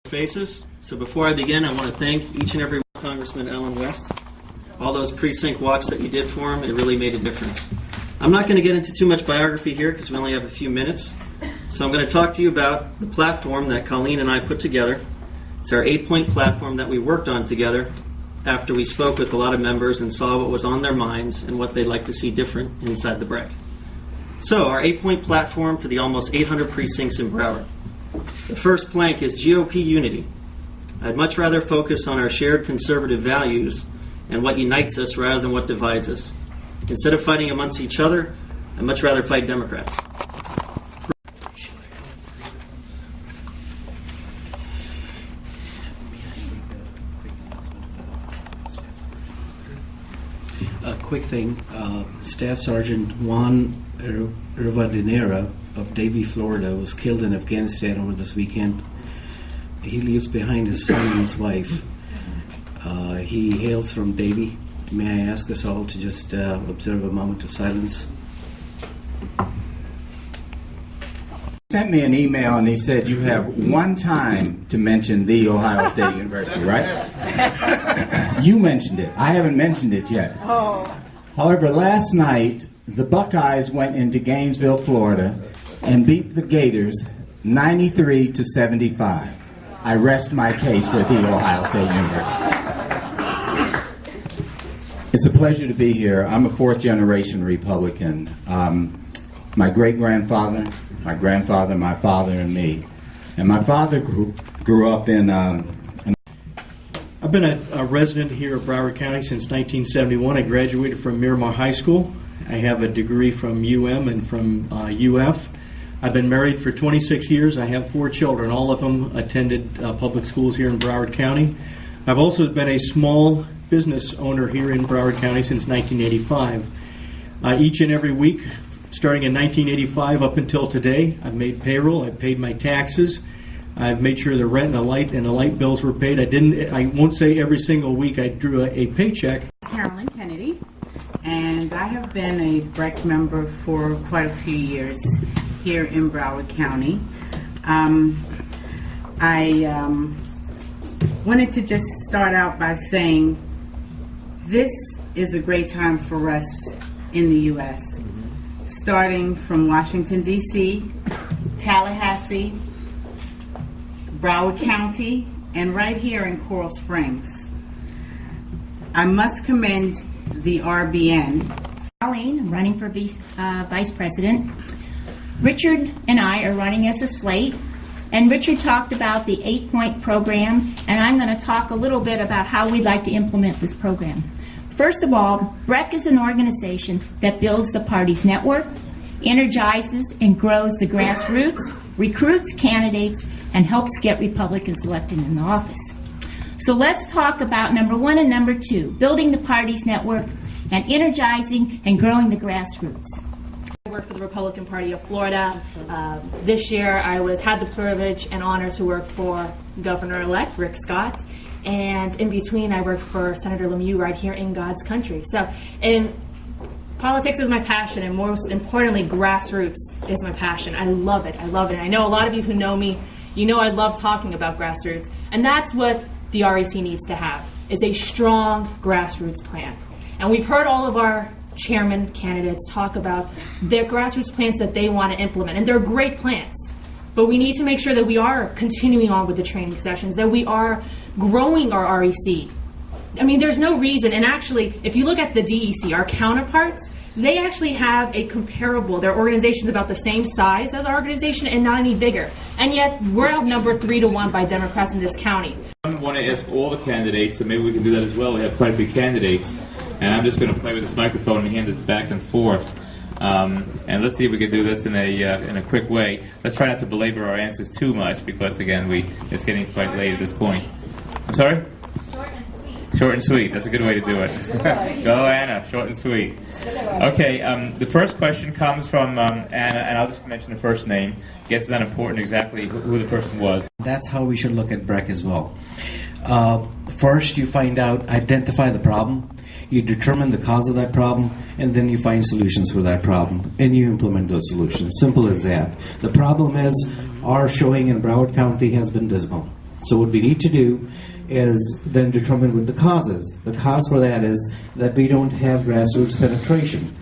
faces. So before I begin, I want to thank each and every Congressman Allen West. All those precinct walks that you did for him, it really made a difference. I'm not going to get into too much biography here because we only have a few minutes. So I'm going to talk to you about the platform that Colleen and I put together. It's our 8-point platform that we worked on together after we spoke with a lot of members and saw what was on their minds and what they'd like to see different inside the BREC. So our 8-point platform for the almost 800 precincts in Broward. The first plank is GOP unity. I'd much rather focus on our shared conservative values and what unites us rather than what divides us. Instead of fighting amongst each other, I'd much rather fight Democrats. A quick thing, Staff Sergeant Juan Rivadeneira of Davie, Florida, was killed in Afghanistan over this weekend. He leaves behind his son and his wife. He hails from Davie. May I ask us all to just observe a moment of silence? He sent me an email and he said, you have one time to mention the Ohio State University, right? You mentioned it. I haven't mentioned it yet. Oh. However, last night, the Buckeyes went into Gainesville, Florida, and beat the Gators 93-75. I rest my case with the Ohio State University. It's a pleasure to be here. I'm a fourth-generation Republican. My great-grandfather, my grandfather, my father, and me. And my father grew up in... I've been a resident here at Broward County since 1971. I graduated from Miramar High School. I have a degree from UM and from UF. I've been married for 26 years. I have 4 children. All of them attended public schools here in Broward County. I've also been a small business owner here in Broward County since 1985. Each and every week, starting in 1985 up until today, I've made payroll, I've paid my taxes, I've made sure the rent and the light bills were paid. I won't say every single week I drew a paycheck. Carolyn Kennedy, and I have been a BREC member for quite a few years here in Broward County. I wanted to just start out by saying this is a great time for us in the U.S., starting from Washington, D.C., Tallahassee, Broward County, and right here in Coral Springs. I must commend the RBN. Colleen, I'm running for Vice President. Richard and I are running as a slate, and Richard talked about the 8-point program, and I'm going to talk a little bit about how we'd like to implement this program. First of all, BREC is an organization that builds the party's network, energizes and grows the grassroots, recruits candidates, and helps get Republicans elected in the office. So let's talk about number 1 and number 2, building the party's network and energizing and growing the grassroots. I work for the Republican Party of Florida. This year I had the privilege and honor to work for Governor-elect Rick Scott. And in between, I worked for Senator Lemieux right here in God's country. So, politics is my passion, and most importantly, grassroots is my passion. I love it. I love it. And I know a lot of you who know me, you know I love talking about grassroots. And that's what the REC needs to have, is a strong grassroots plan. And we've heard all of our chairman candidates talk about their grassroots plans that they want to implement. And they're great plans. But we need to make sure that we are continuing on with the training sessions, that we are growing our REC. I mean, there's no reason, and actually, if you look at the DEC, our counterparts, they actually have a comparable, their organization's about the same size as our organization and not any bigger. And yet, we're outnumbered 3-1 by Democrats in this county. I want to ask all the candidates, and maybe we can do that as well. We have quite a few candidates, and I'm just going to play with this microphone and hand it back and forth. And let's see if we can do this in a quick way. Let's try not to belabor our answers too much because, again, it's getting quite late at this point. I'm sorry? Short and sweet. Short and sweet. That's a good way to do it. Go, Anna. Short and sweet. Okay. The first question comes from Anna, and I'll just mention the first name. I guess it's not important exactly who the person was. That's how we should look at BREC as well. First, you identify the problem. You determine the cause of that problem, and then you find solutions for that problem, and you implement those solutions. Simple as that. The problem is, our showing in Broward County has been dismal. So what we need to do is then determine what the cause is. The cause for that is that we don't have grassroots penetration.